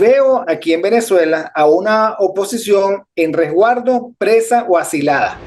Veo aquí en Venezuela a una oposición en resguardo, presa o asilada.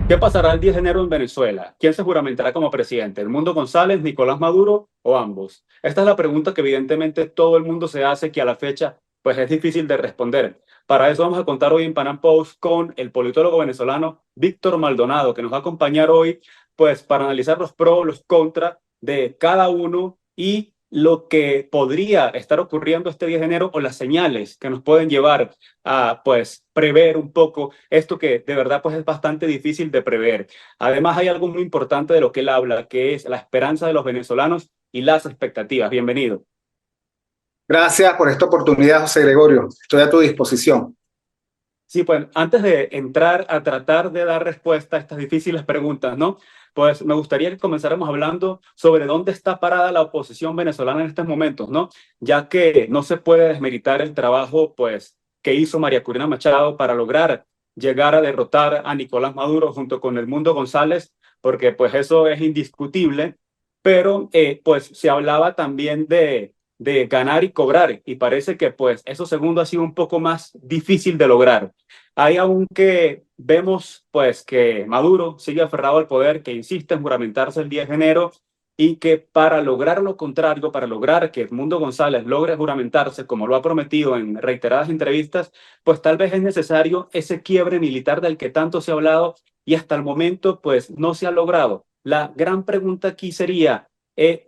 ¿Qué pasará el 10 de enero en Venezuela? ¿Quién se juramentará como presidente? ¿Edmundo González, Nicolás Maduro o ambos? Esta es la pregunta que evidentemente todo el mundo se hace, que a la fecha pues es difícil de responder. Para eso vamos a contar hoy en Panam Post con el politólogo venezolano Víctor Maldonado, que nos va a acompañar hoy pues para analizar los pros, los contras de cada uno y lo que podría estar ocurriendo este 10 de enero o las señales que nos pueden llevar a pues prever un poco esto que de verdad pues es bastante difícil de prever. Además hay algo muy importante de lo que él habla, que es la esperanza de los venezolanos y las expectativas. Bienvenido. Gracias por esta oportunidad, José Gregorio. Estoy a tu disposición. Sí, pues antes de entrar a tratar de dar respuesta a estas difíciles preguntas, ¿no? Pues me gustaría que comenzáramos hablando sobre dónde está parada la oposición venezolana en estos momentos, ¿no? Ya que no se puede desmeritar el trabajo, pues, que hizo María Corina Machado para lograr llegar a derrotar a Nicolás Maduro junto con Edmundo González, porque pues eso es indiscutible, pero pues se hablaba también de ganar y cobrar, y parece que pues eso segundo ha sido un poco más difícil de lograr. Hay aunque vemos pues que Maduro sigue aferrado al poder, que insiste en juramentarse el 10 de enero y que para lograr lo contrario, para lograr que Edmundo González logre juramentarse como lo ha prometido en reiteradas entrevistas, pues tal vez es necesario ese quiebre militar del que tanto se ha hablado y hasta el momento pues no se ha logrado. La gran pregunta aquí sería,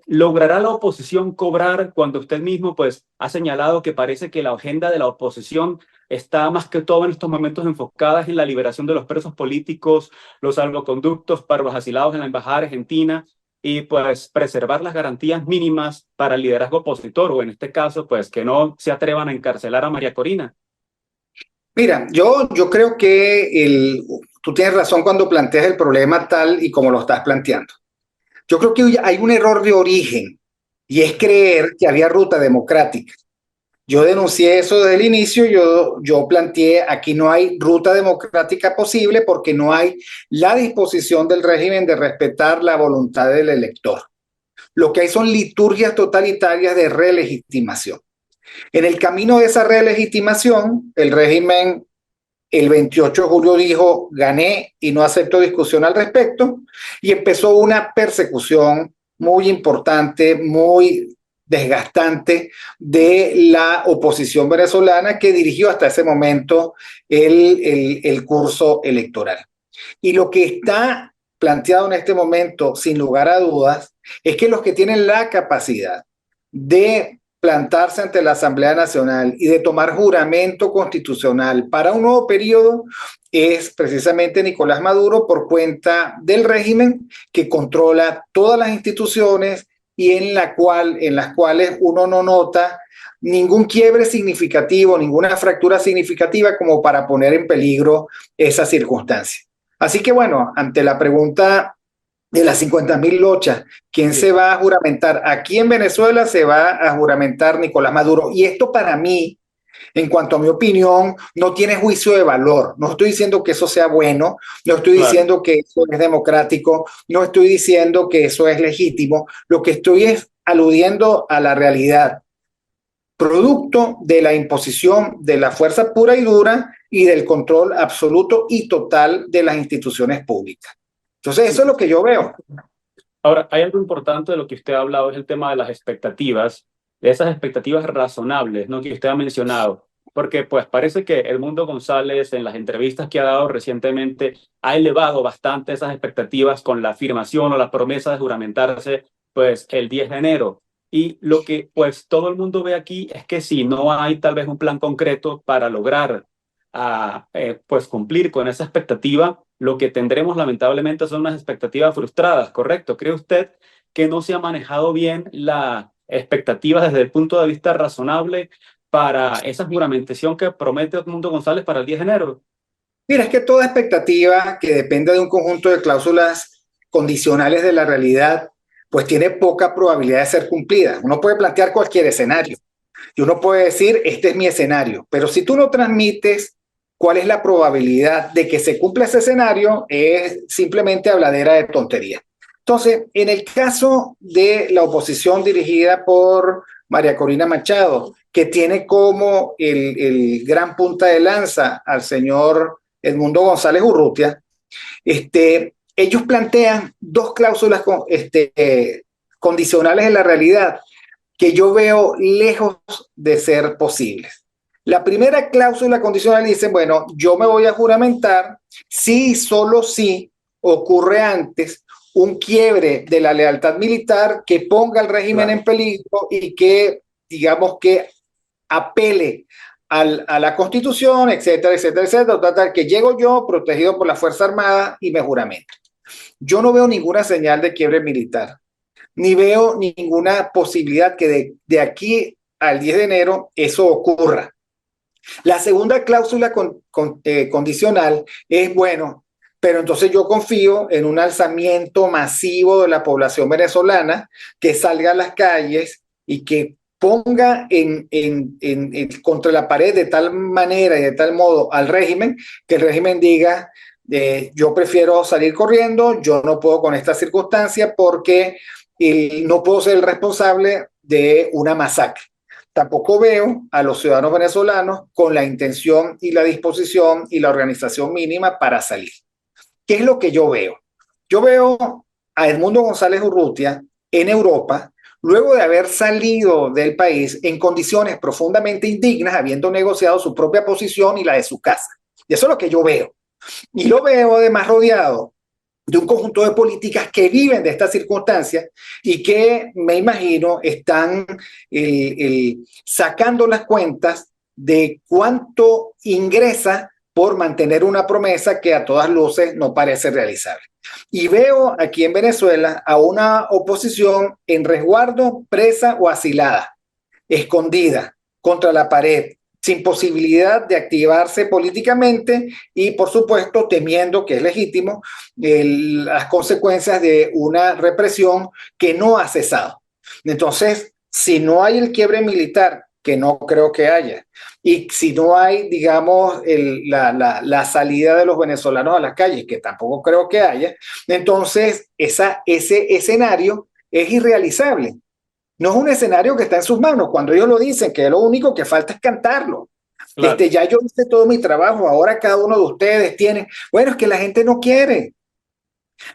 ¿logrará la oposición cobrar cuando usted mismo pues ha señalado que parece que la agenda de la oposición está más que todo en estos momentos enfocada en la liberación de los presos políticos, los salvoconductos para los asilados en la embajada argentina y pues preservar las garantías mínimas para el liderazgo opositor, o en este caso pues que no se atrevan a encarcelar a María Corina? Mira, yo creo que tú tienes razón cuando planteas el problema tal y como lo estás planteando. Yo creo que hay un error de origen y es creer que había ruta democrática. Yo denuncié eso desde el inicio, yo planteé aquí no hay ruta democrática posible porque no hay la disposición del régimen de respetar la voluntad del elector. Lo que hay son liturgias totalitarias de relegitimación. En el camino de esa relegitimación, el régimen el 28 de julio dijo, gané y no acepto discusión al respecto, y empezó una persecución muy importante, muy desgastante de la oposición venezolana que dirigió hasta ese momento el curso electoral. Y lo que está planteado en este momento, sin lugar a dudas, es que los que tienen la capacidad de plantarse ante la Asamblea Nacional y de tomar juramento constitucional para un nuevo periodo es precisamente Nicolás Maduro por cuenta del régimen que controla todas las instituciones y en las cuales uno no nota ningún quiebre significativo, ninguna fractura significativa como para poner en peligro esa circunstancia. Así que bueno, ante la pregunta de las 50.000 lochas, ¿quién Sí. se va a juramentar? Aquí en Venezuela se va a juramentar Nicolás Maduro. Y esto para mí, en cuanto a mi opinión, no tiene juicio de valor. No estoy diciendo que eso sea bueno, no estoy Claro. diciendo que eso es democrático, no estoy diciendo que eso es legítimo. Lo que estoy es aludiendo a la realidad, producto de la imposición de la fuerza pura y dura y del control absoluto y total de las instituciones públicas. Entonces, eso Sí. es lo que yo veo. Ahora, hay algo importante de lo que usted ha hablado, es el tema de las expectativas, de esas expectativas razonables, ¿no? Que usted ha mencionado, porque pues parece que Edmundo González en las entrevistas que ha dado recientemente ha elevado bastante esas expectativas con la afirmación o la promesa de juramentarse pues el 10 de enero. Y lo que pues todo el mundo ve aquí es que si no hay tal vez un plan concreto para lograr pues cumplir con esa expectativa, lo que tendremos lamentablemente son unas expectativas frustradas, ¿correcto? ¿Cree usted que no se ha manejado bien la expectativa desde el punto de vista razonable para esa juramentación que promete Edmundo González para el 10 de enero? Mira, es que toda expectativa que depende de un conjunto de cláusulas condicionales de la realidad, pues tiene poca probabilidad de ser cumplida. Uno puede plantear cualquier escenario y uno puede decir, este es mi escenario, pero si tú no transmites cuál es la probabilidad de que se cumpla ese escenario, es simplemente habladera de tontería. Entonces, en el caso de la oposición dirigida por María Corina Machado, que tiene como el gran punta de lanza al señor Edmundo González Urrutia, ellos plantean dos cláusulas condicionales en la realidad que yo veo lejos de ser posibles. La primera cláusula condicional dice, bueno, yo me voy a juramentar si y solo si ocurre antes un quiebre de la lealtad militar que ponga al régimen en peligro y que, digamos, que apele a la Constitución, etcétera, etcétera, etcétera, total, que llego yo protegido por la Fuerza Armada y me juramento. Yo no veo ninguna señal de quiebre militar, ni veo ninguna posibilidad que de aquí al 10 de enero eso ocurra. La segunda cláusula condicional es, bueno, pero entonces yo confío en un alzamiento masivo de la población venezolana que salga a las calles y que ponga contra la pared de tal manera y de tal modo al régimen, que el régimen diga, yo prefiero salir corriendo, yo no puedo con esta circunstancia porque no puedo ser el responsable de una masacre. Tampoco veo a los ciudadanos venezolanos con la intención y la disposición y la organización mínima para salir. ¿Qué es lo que yo veo? Yo veo a Edmundo González Urrutia en Europa, luego de haber salido del país en condiciones profundamente indignas, habiendo negociado su propia posición y la de su casa. Y eso es lo que yo veo. Y lo veo además rodeado de un conjunto de políticas que viven de estas circunstancias y que me imagino están sacando las cuentas de cuánto ingresa por mantener una promesa que a todas luces no parece realizable. Y veo aquí en Venezuela a una oposición en resguardo, presa o asilada, escondida contra la pared, sin posibilidad de activarse políticamente y, por supuesto, temiendo, que es legítimo, las consecuencias de una represión que no ha cesado. Entonces, si no hay el quiebre militar, que no creo que haya, y si no hay, digamos, la salida de los venezolanos a las calles, que tampoco creo que haya, entonces ese escenario es irrealizable. No es un escenario que está en sus manos. Cuando ellos lo dicen, que lo único que falta es cantarlo. Claro. Ya yo hice todo mi trabajo, ahora cada uno de ustedes tiene. Bueno, es que la gente no quiere.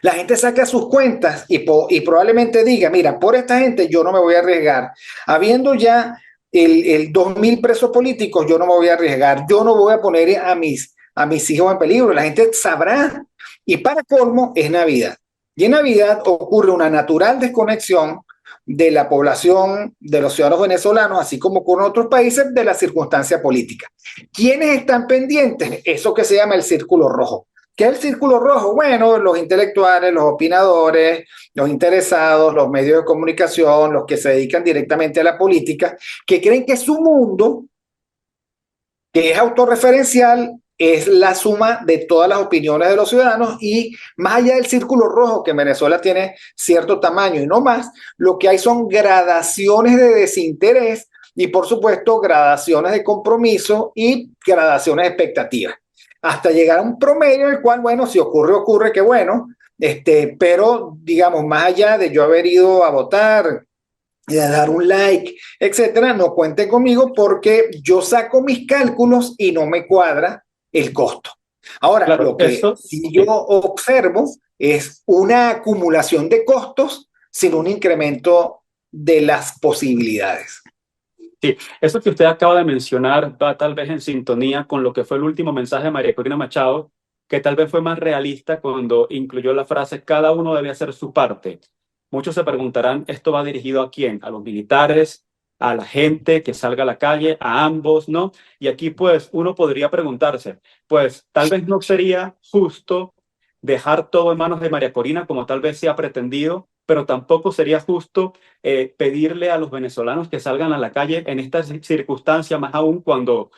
La gente saca sus cuentas y probablemente diga, mira, por esta gente yo no me voy a arriesgar. Habiendo ya el 2.000 presos políticos, yo no me voy a arriesgar. Yo no voy a poner a mis hijos en peligro. La gente sabrá. Y para colmo, es Navidad. Y en Navidad ocurre una natural desconexión de la población, de los ciudadanos venezolanos, así como ocurre en otros países, de la circunstancia política. ¿Quiénes están pendientes? Eso que se llama el círculo rojo. ¿Qué es el círculo rojo? Bueno, los intelectuales, los opinadores, los interesados, los medios de comunicación, los que se dedican directamente a la política, que creen que su mundo, que es autorreferencial, es la suma de todas las opiniones de los ciudadanos y más allá del círculo rojo, que en Venezuela tiene cierto tamaño y no más, lo que hay son gradaciones de desinterés y, por supuesto, gradaciones de compromiso y gradaciones de expectativas, hasta llegar a un promedio en el cual, bueno, si ocurre, ocurre, que bueno, pero digamos, más allá de yo haber ido a votar, de dar un like, etcétera, no cuenten conmigo porque yo saco mis cálculos y no me cuadra el costo. Ahora, Claro, lo que sí yo observo es una acumulación de costos sin un incremento de las posibilidades. Sí, eso que usted acaba de mencionar va tal vez en sintonía con lo que fue el último mensaje de María Corina Machado, que tal vez fue más realista cuando incluyó la frase cada uno debe hacer su parte. Muchos se preguntarán, ¿esto va dirigido a quién? ¿A los militares? ¿A la gente que salga a la calle? ¿A ambos? ¿No? Y aquí pues uno podría preguntarse, pues tal vez no sería justo dejar todo en manos de María Corina como tal vez se ha pretendido, pero tampoco sería justo pedirle a los venezolanos que salgan a la calle en estas circunstancias, más aún cuando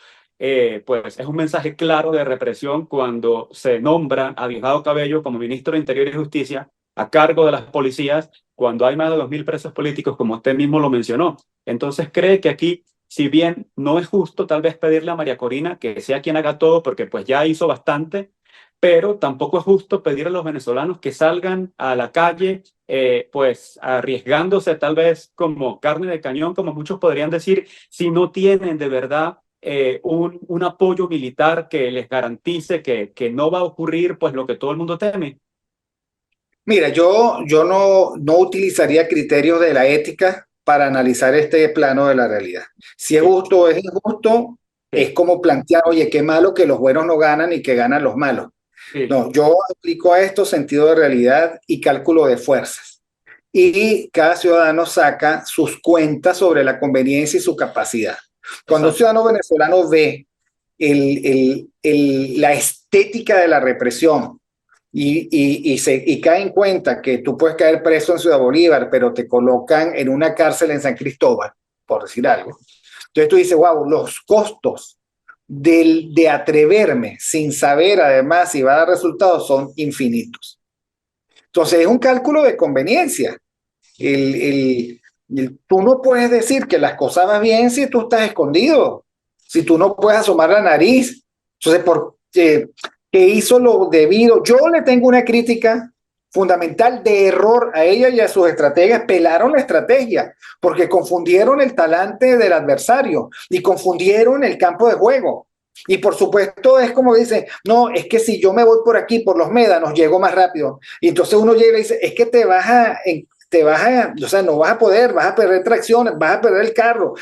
pues es un mensaje claro de represión cuando se nombra a Diosdado Cabello como ministro de Interior y Justicia a cargo de las policías, cuando hay más de 2.000 presos políticos, como usted mismo lo mencionó. Entonces cree que aquí, si bien no es justo tal vez pedirle a María Corina que sea quien haga todo, porque pues ya hizo bastante, pero tampoco es justo pedir a los venezolanos que salgan a la calle, pues arriesgándose tal vez como carne de cañón, como muchos podrían decir, si no tienen de verdad un apoyo militar que les garantice que no va a ocurrir pues lo que todo el mundo teme. Mira, yo no utilizaría criterios de la ética para analizar este plano de la realidad. Si es Sí, justo o es injusto, es sí, como plantear, oye, qué malo que los buenos no ganan y que ganan los malos. sí, No, yo aplico a esto sentido de realidad y cálculo de fuerzas. Y cada ciudadano saca sus cuentas sobre la conveniencia y su capacidad. Cuando un exacto. ciudadano venezolano ve la estética de la represión y cae en cuenta que tú puedes caer preso en Ciudad Bolívar, pero te colocan en una cárcel en San Cristóbal, por decir algo. Entonces tú dices, wow, los costos de atreverme sin saber además si va a dar resultados son infinitos. Entonces es un cálculo de conveniencia. El, tú no puedes decir que las cosas van bien si tú estás escondido, si tú no puedes asomar la nariz. Entonces, ¿qué hizo lo debido? Yo le tengo una crítica fundamental de error a ella y a sus estrategas. Pelaron la estrategia porque confundieron el talante del adversario y confundieron el campo de juego. Y por supuesto es como dice, no, es que si yo me voy por aquí, por los médanos, llego más rápido. Y entonces uno llega y dice, es que o sea, no vas a poder, vas a perder tracciones, vas a perder el carro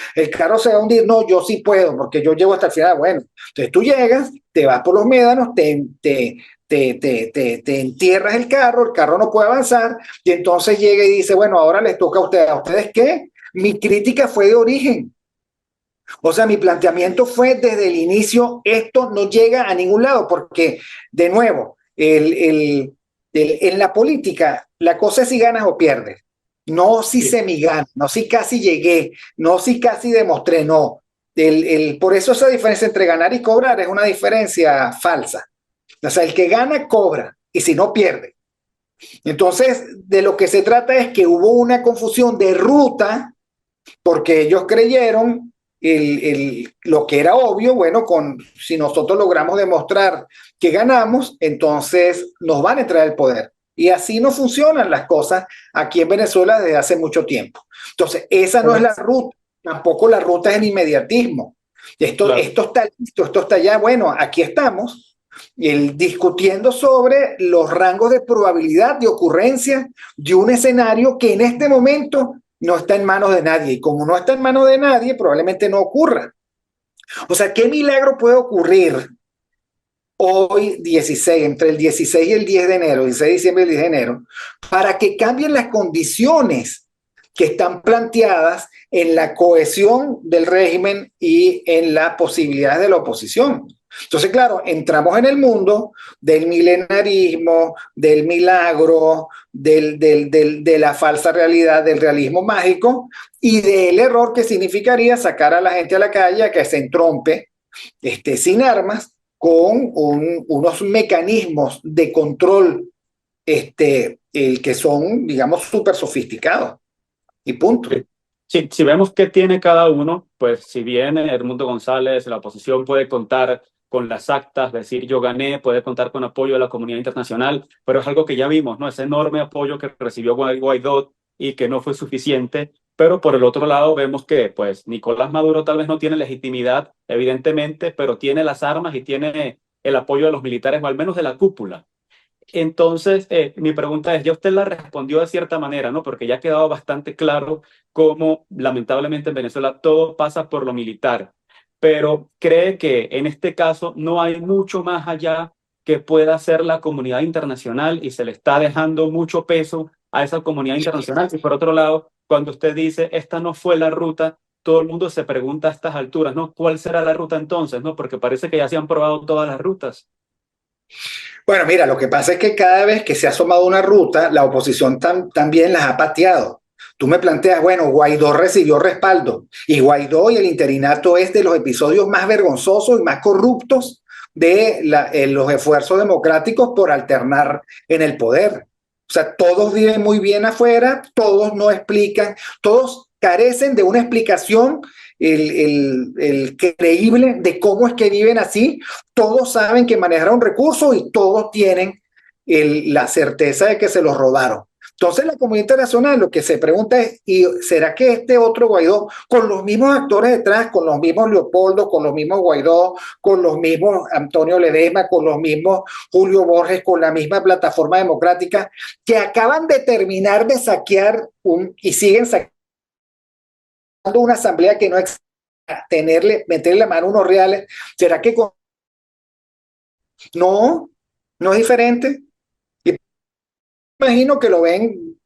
se va a hundir, no, yo sí puedo, porque yo llego hasta el final, bueno, entonces tú llegas, te vas por los médanos, te entierras el carro no puede avanzar, y entonces llega y dice, bueno, ahora les toca ¿a ustedes qué? Mi crítica fue de origen, o sea, mi planteamiento fue desde el inicio, esto no llega a ningún lado, porque, de nuevo, en la política, la cosa es si ganas o pierdes. No si Sí, semigana, no si casi llegué, no si casi demostré, no. Por eso esa diferencia entre ganar y cobrar es una diferencia falsa. O sea, el que gana cobra y si no pierde. Entonces, de lo que se trata es que hubo una confusión de ruta porque ellos creyeron lo que era obvio, bueno, si nosotros logramos demostrar que ganamos, entonces nos van a entrar el poder. Y así no funcionan las cosas aquí en Venezuela desde hace mucho tiempo. Entonces, esa no es la ruta, tampoco la ruta es el inmediatismo. claro. Esto está listo, esto está ya, bueno, aquí estamos, discutiendo sobre los rangos de probabilidad de ocurrencia de un escenario que en este momento no está en manos de nadie. Y como no está en manos de nadie, probablemente no ocurra. O sea, ¿qué milagro puede ocurrir hoy 16, entre el 16 y el 10 de enero, 16 de diciembre y el 10 de enero, para que cambien las condiciones que están planteadas en la cohesión del régimen y en las posibilidades de la oposición? Entonces, claro, entramos en el mundo del milenarismo, del milagro, de la falsa realidad, del realismo mágico y del error que significaría sacar a la gente a la calle a que se entrompe sin armas con unos mecanismos de control el que son, digamos, súper sofisticados. Y punto. Sí. Sí, si vemos qué tiene cada uno, pues si bien Edmundo González, la oposición puede contar con las actas, decir yo gané, puede contar con apoyo de la comunidad internacional, pero es algo que ya vimos, ¿no? Ese enorme apoyo que recibió Guaidó y que no fue suficiente, pero por el otro lado vemos que pues Nicolás Maduro tal vez no tiene legitimidad, evidentemente, pero tiene las armas y tiene el apoyo de los militares, o al menos de la cúpula. Entonces, mi pregunta es, ya usted la respondió de cierta manera, ¿no? Porque ya ha quedado bastante claro cómo lamentablemente en Venezuela todo pasa por lo militar, pero cree que en este caso no hay mucho más allá que pueda hacer la comunidad internacional y se le está dejando mucho peso a esa comunidad internacional. Y por otro lado, cuando usted dice, esta no fue la ruta, todo el mundo se pregunta a estas alturas, ¿no? ¿Cuál será la ruta entonces, no? Porque parece que ya se han probado todas las rutas. Bueno, mira, lo que pasa es que cada vez que se ha asomado una ruta, la oposición también las ha pateado. Tú me planteas, bueno, Guaidó recibió respaldo y Guaidó y el interinato es de los episodios más vergonzosos y más corruptos de los esfuerzos democráticos por alternar en el poder. O sea, todos viven muy bien afuera, todos no explican, todos carecen de una explicación el creíble de cómo es que viven así. Todos saben que manejaron recursos y todos tienen la certeza de que se los robaron. Entonces la comunidad internacional lo que se pregunta es, ¿y será que este otro Guaidó, con los mismos actores detrás, con los mismos Leopoldo, con los mismos Guaidó, con los mismos Antonio Ledesma, con los mismos Julio Borges, con la misma plataforma democrática, que acaban de terminar de saquear y siguen saqueando una asamblea que no existe, meterle la mano a unos reales, será que no, no es diferente? Y imagino que lo ven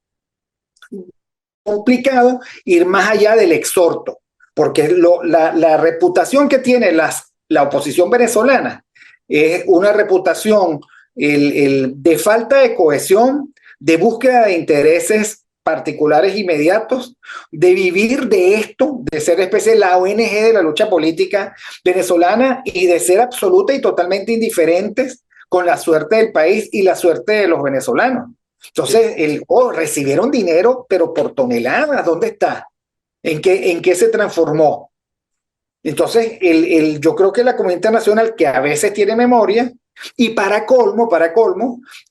complicado ir más allá del exhorto, porque la reputación que tiene la oposición venezolana es una reputación de falta de cohesión, de búsqueda de intereses particulares inmediatos, de vivir de esto, de ser especie de la ONG de la lucha política venezolana y de ser absoluta y totalmente indiferentes con la suerte del país y la suerte de los venezolanos. Entonces, recibieron dinero, pero por toneladas. ¿Dónde está? ¿En qué se transformó? Entonces, yo creo que la comunidad internacional, que a veces tiene memoria, y para colmo,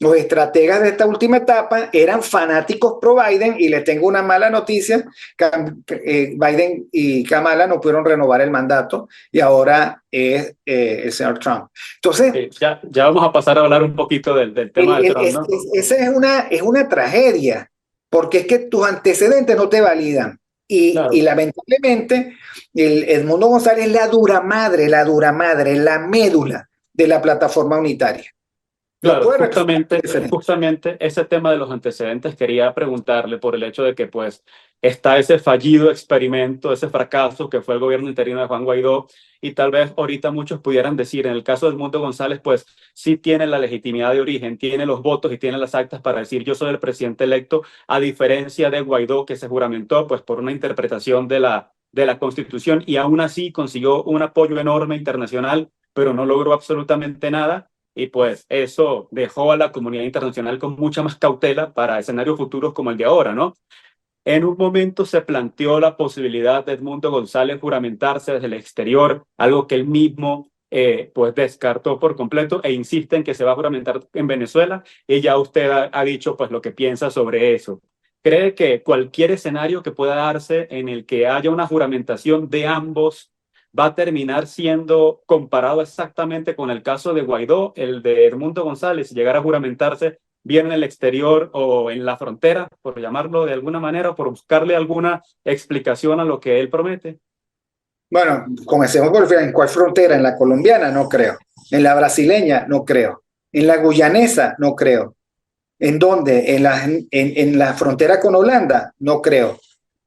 los estrategas de esta última etapa eran fanáticos pro Biden, y les tengo una mala noticia: Biden y Kamala no pudieron renovar el mandato, y ahora es el señor Trump. Entonces, ya vamos a pasar a hablar un poquito del tema de Trump, ¿no? Esa es una tragedia, porque es que tus antecedentes no te validan. Y Claro. lamentablemente, Edmundo González es la dura madre, la médula de la plataforma unitaria. No Claro, puede representar diferente. justamente ese tema de los antecedentes quería preguntarle por el hecho de que pues está ese fallido experimento, ese fracaso que fue el gobierno interino de Juan Guaidó, y tal vez ahorita muchos pudieran decir, en el caso de Edmundo González, pues sí tiene la legitimidad de origen, tiene los votos y tiene las actas para decir yo soy el presidente electo, a diferencia de Guaidó, que se juramentó pues por una interpretación de la Constitución y aún así consiguió un apoyo enorme internacional, pero no logró absolutamente nada. Y pues eso dejó a la comunidad internacional con mucha más cautela para escenarios futuros como el de ahora, ¿no? En un momento se planteó la posibilidad de Edmundo González juramentarse desde el exterior, algo que él mismo pues descartó por completo e insiste en que se va a juramentar en Venezuela, y ya usted ha dicho pues lo que piensa sobre eso. ¿Cree que cualquier escenario que pueda darse en el que haya una juramentación de ambos va a terminar siendo comparado exactamente con el caso de Guaidó, el de Edmundo González, llegar a juramentarse bien en el exterior o en la frontera, por llamarlo de alguna manera, o por buscarle alguna explicación a lo que él promete? Bueno, comencemos por ¿en cuál frontera? ¿En la colombiana? No creo. ¿En la brasileña? No creo. ¿En la guyanesa? No creo. ¿En dónde? ¿En la frontera con Holanda? No creo.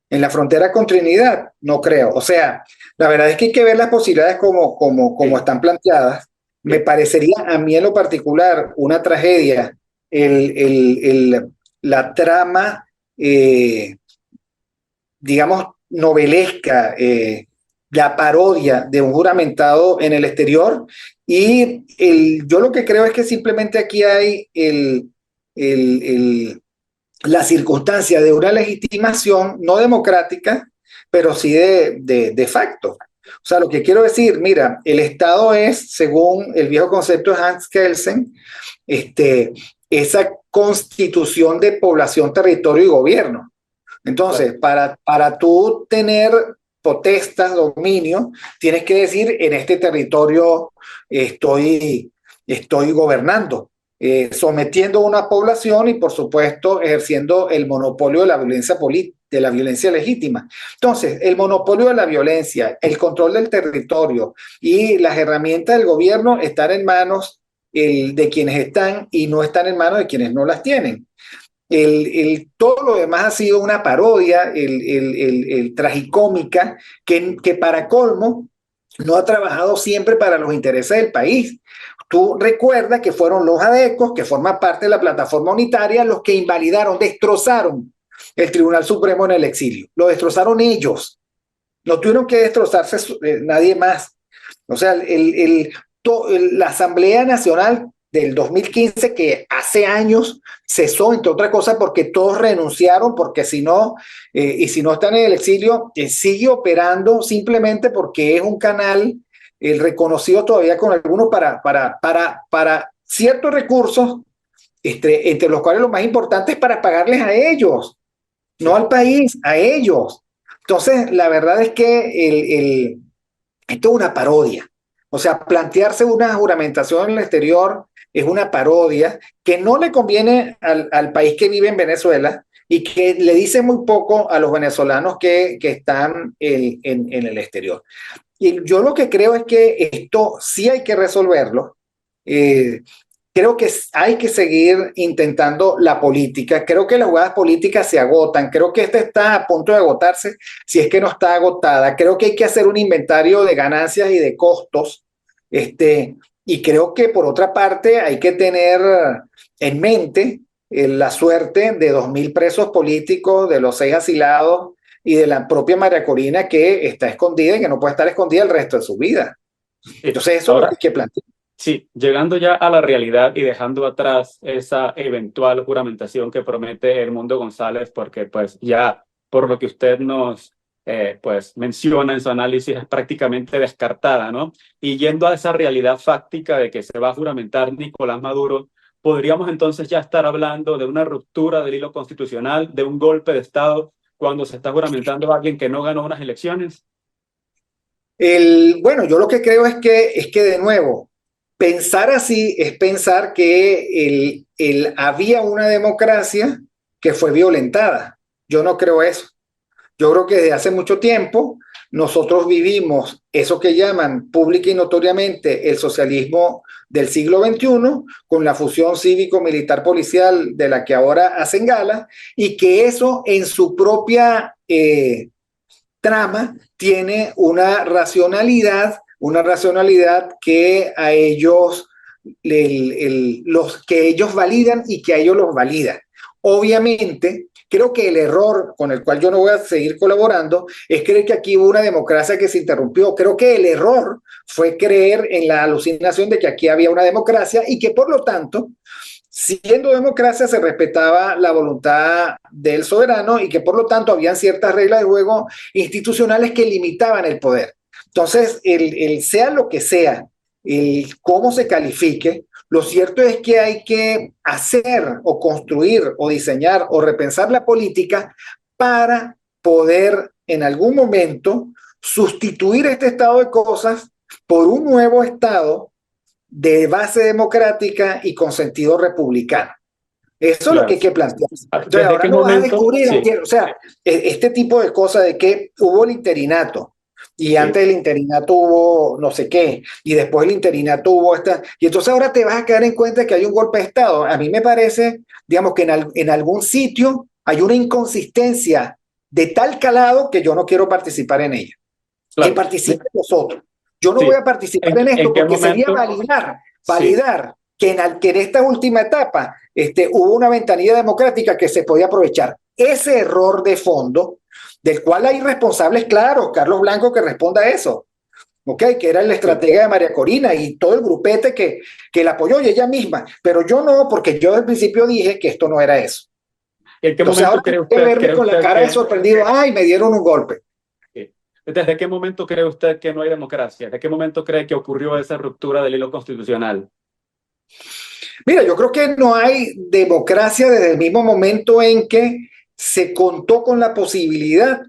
¿En la frontera con Trinidad? No creo. O sea, la verdad es que hay que ver las posibilidades como Sí, están planteadas. Me sí, parecería a mí en lo particular una tragedia la trama, digamos, novelesca, la parodia de un juramentado en el exterior. Y yo lo que creo es que simplemente aquí hay el, el la circunstancia de una legitimación no democrática, pero sí de facto. O sea, lo que quiero decir, mira, el Estado es, según el viejo concepto de Hans Kelsen, esa constitución de población, territorio y gobierno. claro. Entonces, para tú tener potestas, dominio, tienes que decir, en este territorio estoy gobernando, sometiendo a una población y, por supuesto, ejerciendo el monopolio de la violencia de la violencia legítima. Entonces, el monopolio de la violencia, el control del territorio y las herramientas del gobierno están en manos de quienes están y no están en manos de quienes no las tienen. Todo lo demás ha sido una parodia, tragicómica, que para colmo no ha trabajado siempre para los intereses del país. Tú recuerdas que fueron los ADECOS, que forman parte de la plataforma unitaria, los que invalidaron, destrozaron el Tribunal Supremo en el exilio. Lo destrozaron ellos. No tuvieron que destrozarse nadie más. O sea, la Asamblea Nacional del 2015, que hace años cesó, entre otras cosas, porque todos renunciaron, porque si no, y si no están en el exilio, sigue operando simplemente porque es un canal reconocido todavía con algunos para ciertos recursos, entre los cuales lo más importante es para pagarles a ellos, no al país, a ellos. Entonces, la verdad es que esto es una parodia. O sea, plantearse una juramentación en el exterior es una parodia que no le conviene al país que vive en Venezuela y que le dice muy poco a los venezolanos que están en el exterior. Y yo lo que creo es que esto sí hay que resolverlo. Eh, Creo que hay que seguir intentando la política. Creo que las jugadas políticas se agotan. Creo que esta está a punto de agotarse si es que no está agotada. Creo que hay que hacer un inventario de ganancias y de costos. Y creo que por otra parte hay que tener en mente la suerte de 2.000 presos políticos, de los 6 asilados y de la propia María Corina, que está escondida y que no puede estar escondida el resto de su vida. Entonces eso es lo que Ahora, hay que plantear. sí, llegando ya a la realidad y dejando atrás esa eventual juramentación que promete Edmundo González, porque pues ya por lo que usted nos pues menciona en su análisis es prácticamente descartada, ¿no? Y yendo a esa realidad fáctica de que se va a juramentar Nicolás Maduro, ¿podríamos entonces ya estar hablando de una ruptura del hilo constitucional, de un golpe de Estado cuando se está juramentando a alguien que no ganó unas elecciones? Bueno, yo lo que creo es que de nuevo, pensar así es pensar que había una democracia que fue violentada. Yo no creo eso. Yo creo que desde hace mucho tiempo nosotros vivimos eso que llaman pública y notoriamente el socialismo del siglo XXI, con la fusión cívico-militar policial de la que ahora hacen gala, y que eso en su propia trama tiene una racionalidad que a ellos, los que ellos validan y que a ellos los valida. Obviamente, creo que el error con el cual yo no voy a seguir colaborando es creer que aquí hubo una democracia que se interrumpió. Creo que el error fue creer en la alucinación de que aquí había una democracia y que por lo tanto, siendo democracia, se respetaba la voluntad del soberano y que por lo tanto habían ciertas reglas de juego institucionales que limitaban el poder. Entonces, sea lo que sea, cómo se califique, lo cierto es que hay que hacer o construir o diseñar o repensar la política para poder en algún momento sustituir este estado de cosas por un nuevo estado de base democrática y con sentido republicano. Eso es lo que Claro. hay que plantear. Entonces, ¿Desde ahora qué no vas a momento? descubrir, Sí, o sea, este tipo de cosas de que hubo el interinato y sí. antes del interinato hubo no sé qué y después del interinato hubo esta, y entonces ahora te vas a caer en cuenta que hay un golpe de Estado. A mí me parece, digamos, que en algún sitio hay una inconsistencia de tal calado que yo no quiero participar en ella. Que Claro. participen los otros. Yo no voy Sí. a participar en En esto qué porque sería momento? Sí. validar que en esta última etapa hubo una ventanilla democrática que se podía aprovechar. Ese error de fondo, del cual hay responsables claros, Carlos Blanco que responda a eso, ¿ok? Que era el Sí. estratega de María Corina y todo el grupete que la apoyó y ella misma, pero yo no, porque yo al principio dije que esto no era eso. ¿En qué Entonces ahora momento hay que verme cree con la usted cara de que, sorprendido, ay, me dieron un golpe. desde qué momento cree usted que no hay democracia? ¿De qué momento cree que ocurrió esa ruptura del hilo constitucional? Mira, yo creo que no hay democracia desde el mismo momento en que se contó con la posibilidad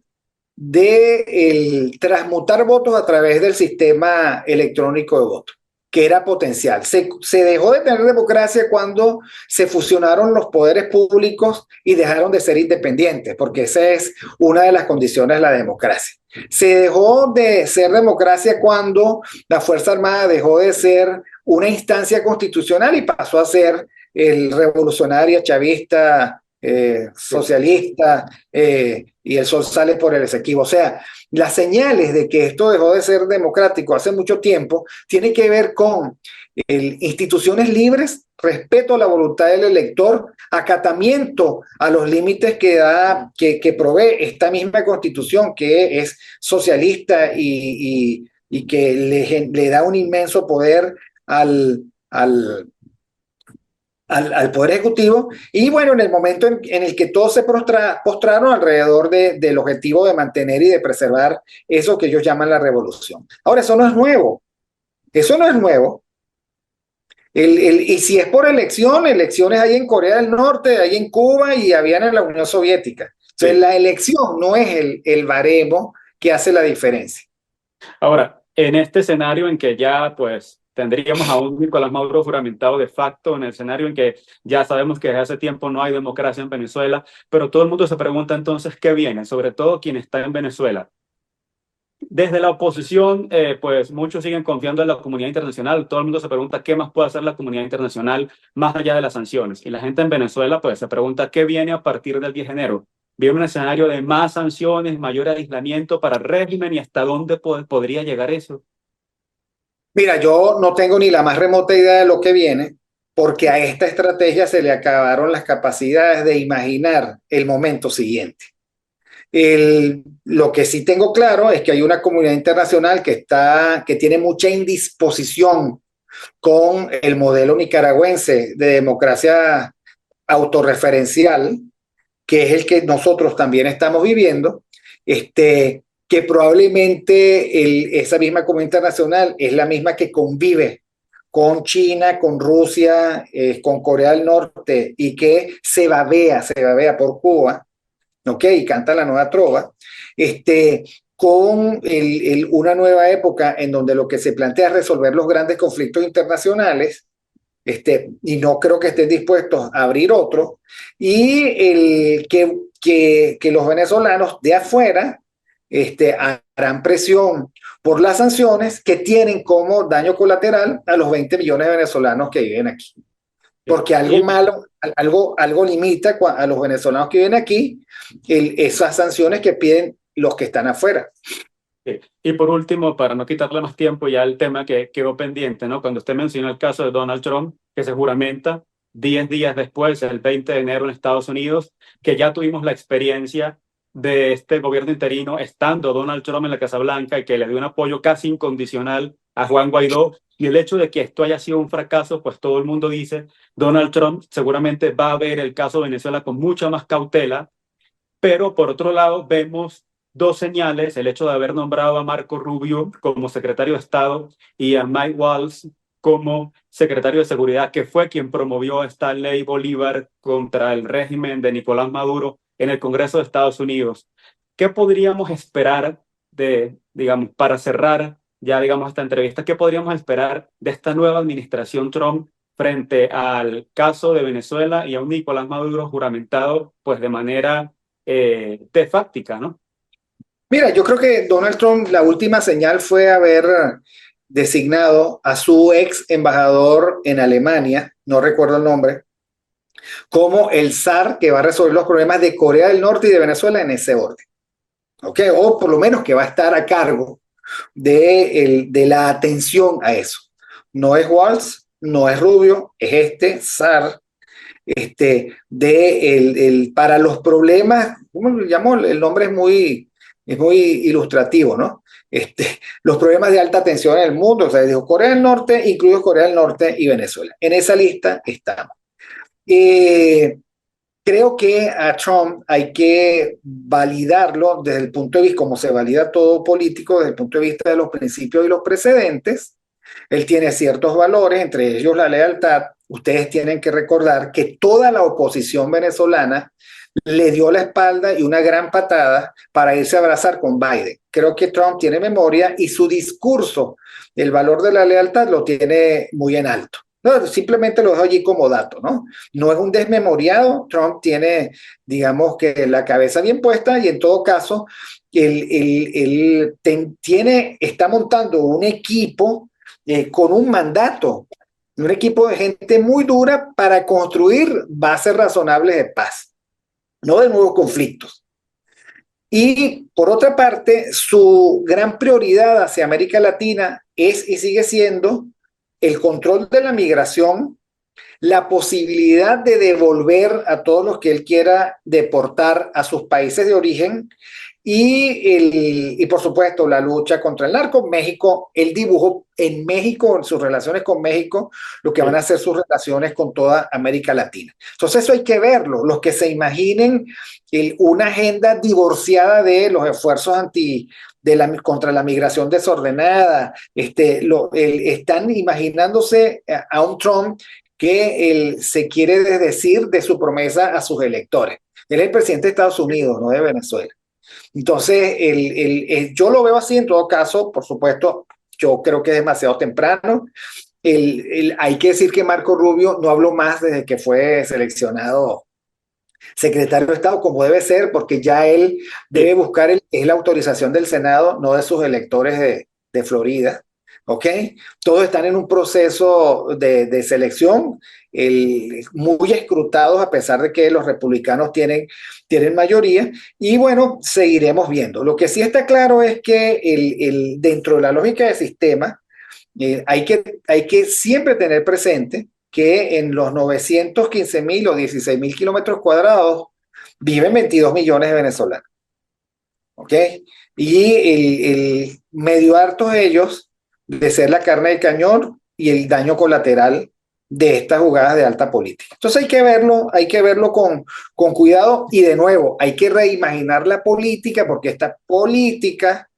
de transmutar votos a través del sistema electrónico de voto, que era potencial. Se dejó de tener democracia cuando se fusionaron los poderes públicos y dejaron de ser independientes, porque esa es una de las condiciones de la democracia. Se dejó de ser democracia cuando la Fuerza Armada dejó de ser una instancia constitucional y pasó a ser el revolucionario chavista, Sí. socialista, y el sol sale por el Esequibo. O sea, las señales de que esto dejó de ser democrático hace mucho tiempo tienen que ver con instituciones libres, respeto a la voluntad del elector, acatamiento a los límites que provee esta misma constitución que es socialista y que le da un inmenso poder al al Poder Ejecutivo, y bueno, en el momento en el que todos se postraron alrededor del objetivo de mantener y de preservar eso que ellos llaman la revolución. Ahora, eso no es nuevo, eso no es nuevo. Y si es por elecciones hay en Corea del Norte, hay en Cuba y habían en la Unión Soviética. Entonces, Sí. la elección no es el baremo que hace la diferencia. Ahora, en este escenario en que ya pues tendríamos a un Nicolás Maduro juramentado de facto, en el escenario en que ya sabemos que desde hace tiempo no hay democracia en Venezuela, pero todo el mundo se pregunta entonces qué viene, sobre todo quien está en Venezuela. Desde la oposición, pues muchos siguen confiando en la comunidad internacional. Todo el mundo se pregunta qué más puede hacer la comunidad internacional más allá de las sanciones. Y la gente en Venezuela, pues se pregunta qué viene a partir del 10 de enero. Viene un escenario de más sanciones, mayor aislamiento para el régimen y hasta dónde podría llegar eso. Mira, yo no tengo ni la más remota idea de lo que viene, porque a esta estrategia se le acabaron las capacidades de imaginar el momento siguiente. Lo que sí tengo claro es que hay una comunidad internacional que tiene mucha indisposición con el modelo nicaragüense de democracia autorreferencial, que es el que nosotros también estamos viviendo, que probablemente esa misma comunidad internacional es la misma que convive con China, con Rusia, con Corea del Norte y que se babea por Cuba, ¿ok? Y canta la nueva trova, con una nueva época en donde lo que se plantea es resolver los grandes conflictos internacionales, y no creo que estén dispuestos a abrir otro, y que los venezolanos de afuera harán presión por las sanciones que tienen como daño colateral a los 20 millones de venezolanos que viven aquí. Porque algo Y, malo, algo limita a los venezolanos que viven aquí esas sanciones que piden los que están afuera. y por último, para no quitarle más tiempo, ya el tema que quedó pendiente, ¿no? Cuando usted mencionó el caso de Donald Trump, que se juramenta 10 días después, el 20 de enero en Estados Unidos, que ya tuvimos la experiencia de este gobierno interino estando Donald Trump en la Casa Blanca y que le dio un apoyo casi incondicional a Juan Guaidó. Y el hecho de que esto haya sido un fracaso, pues todo el mundo dice, Donald Trump seguramente va a ver el caso de Venezuela con mucha más cautela, pero por otro lado vemos dos señales, el hecho de haber nombrado a Marco Rubio como secretario de Estado y a Mike Waltz como secretario de Seguridad, que fue quien promovió esta ley Bolívar contra el régimen de Nicolás Maduro en el Congreso de Estados Unidos. ¿Qué podríamos esperar de, digamos, para cerrar ya, digamos, esta entrevista, qué podríamos esperar de esta nueva administración Trump frente al caso de Venezuela y a un Nicolás Maduro juramentado, pues de manera tefáctica, ¿no? Mira, yo creo que Donald Trump, la última señal fue haber designado a su ex embajador en Alemania, no recuerdo el nombre, como el zar que va a resolver los problemas de Corea del Norte y de Venezuela en ese orden. ¿Ok? O por lo menos que va a estar a cargo de la atención a eso. No es Waltz, no es Rubio, es zar, para los problemas, ¿cómo lo llamo? El nombre es muy ilustrativo, ¿no? Los problemas de alta tensión en el mundo, o sea, dijo Corea del Norte, incluido Corea del Norte y Venezuela. En esa lista estamos. Eh, Creo que a Trump hay que validarlo desde el punto de vista, como se valida todo político, desde el punto de vista de los principios y los precedentes. Él tiene ciertos valores, entre ellos la lealtad. Ustedes tienen que recordar que toda la oposición venezolana le dio la espalda y una gran patada para irse a abrazar con Biden. Creo que Trump tiene memoria y su discurso, el valor de la lealtad, lo tiene muy en alto. No, simplemente lo dejo allí como dato, ¿no? No es un desmemoriado, Trump tiene, digamos que la cabeza bien puesta y en todo caso, está montando un equipo con un mandato, un equipo de gente muy dura para construir bases razonables de paz, no de nuevos conflictos. Y por otra parte, su gran prioridad hacia América Latina es y sigue siendo el control de la migración, la posibilidad de devolver a todos los que él quiera deportar a sus países de origen y por supuesto la lucha contra el narco. México, él dibujó en México, en sus relaciones con México, lo que van a Sí. ser sus relaciones con toda América Latina. Entonces eso hay que verlo. Los que se imaginen una agenda divorciada de los esfuerzos contra la migración desordenada, están imaginándose a un Trump que se quiere desdecir de su promesa a sus electores. Él es el presidente de Estados Unidos, no de Venezuela. Entonces, yo lo veo así en todo caso, por supuesto, yo creo que es demasiado temprano. Hay que decir que Marco Rubio no habló más desde que fue seleccionado secretario de Estado, como debe ser, porque ya él debe Sí. buscar es la autorización del Senado, no de sus electores de Florida. ¿Ok? Todos están en un proceso de selección, muy escrutados a pesar de que los republicanos tienen mayoría. Y bueno, seguiremos viendo. Lo que sí está claro es que dentro de la lógica del sistema, hay que siempre tener presente que en los 915.000 o 16.000 kilómetros cuadrados viven 22 millones de venezolanos. ¿Ok? Y medio hartos ellos de ser la carne de cañón y el daño colateral de estas jugadas de alta política. Entonces hay que verlo con cuidado y de nuevo, hay que reimaginar la política porque esta política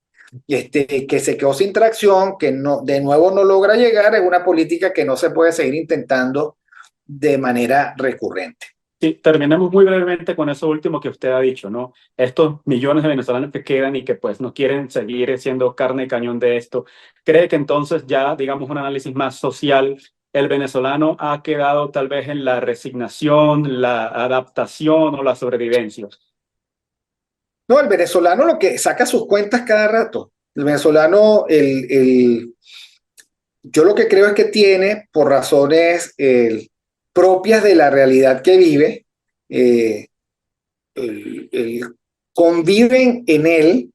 que se quedó sin tracción, que no, de nuevo no logra llegar, es una política que no se puede seguir intentando de manera recurrente. Sí, terminemos muy brevemente con eso último que usted ha dicho, ¿no? Estos millones de venezolanos que quedan y que pues no quieren seguir siendo carne de cañón de esto. ¿Cree que entonces ya, digamos, un análisis más social, el venezolano ha quedado tal vez en la resignación, la adaptación o la sobrevivencia? No, el venezolano lo que saca sus cuentas cada rato. El venezolano, yo lo que creo es que tiene, por razones propias de la realidad que vive, eh, conviven en él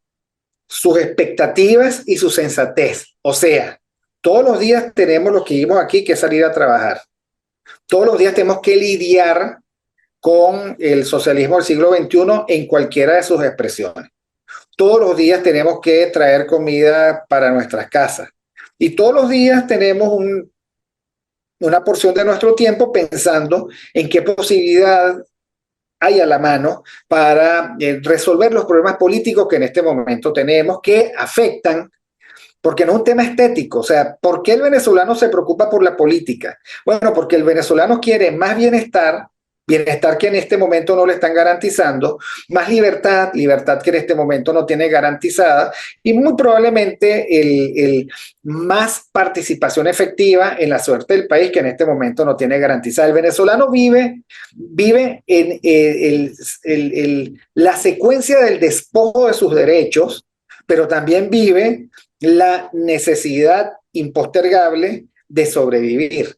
sus expectativas y su sensatez. O sea, todos los días tenemos lo que vimos aquí, que es salir a trabajar. Todos los días tenemos que lidiar con el socialismo del siglo XXI en cualquiera de sus expresiones. Todos los días tenemos que traer comida para nuestras casas. Y todos los días tenemos una porción de nuestro tiempo pensando en qué posibilidad hay a la mano para resolver los problemas políticos que en este momento tenemos, que afectan, porque no es un tema estético. O sea, ¿por qué el venezolano se preocupa por la política? Bueno, porque el venezolano quiere más bienestar, bienestar que en este momento no le están garantizando, más libertad, libertad que en este momento no tiene garantizada, y muy probablemente más participación efectiva en la suerte del país que en este momento no tiene garantizada. El venezolano vive en la secuencia del despojo de sus derechos, pero también vive la necesidad impostergable de sobrevivir.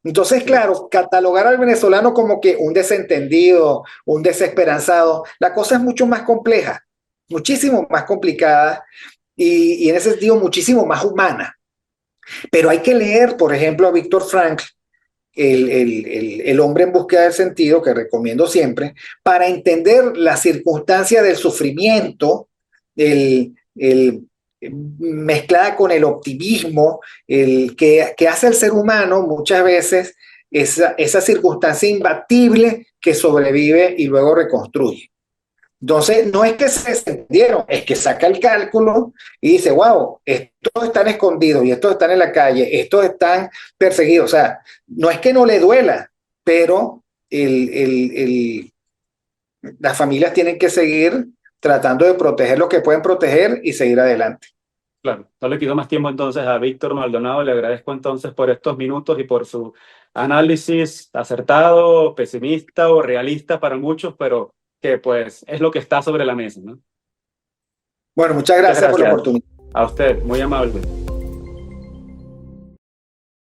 Entonces, claro, catalogar al venezolano como que un desentendido, un desesperanzado, la cosa es mucho más compleja, muchísimo más complicada y en ese sentido muchísimo más humana. Pero hay que leer, por ejemplo, a Víctor Frankl, el hombre en búsqueda del sentido, que recomiendo siempre, para entender la circunstancia del sufrimiento, el mezclada con el optimismo, que hace al ser humano muchas veces esa circunstancia imbatible que sobrevive y luego reconstruye. Entonces, no es que se descendieron, es que saca el cálculo y dice, wow, estos están escondidos y estos están en la calle, estos están perseguidos. O sea, no es que no le duela, pero las familias tienen que seguir tratando de proteger lo que pueden proteger y seguir adelante. Claro, no le quito más tiempo entonces a Víctor Maldonado. Le agradezco entonces por estos minutos y por su análisis acertado, pesimista o realista para muchos, pero que pues es lo que está sobre la mesa, ¿no? Bueno, muchas Muchas gracias por la gracias oportunidad. a usted, muy amable.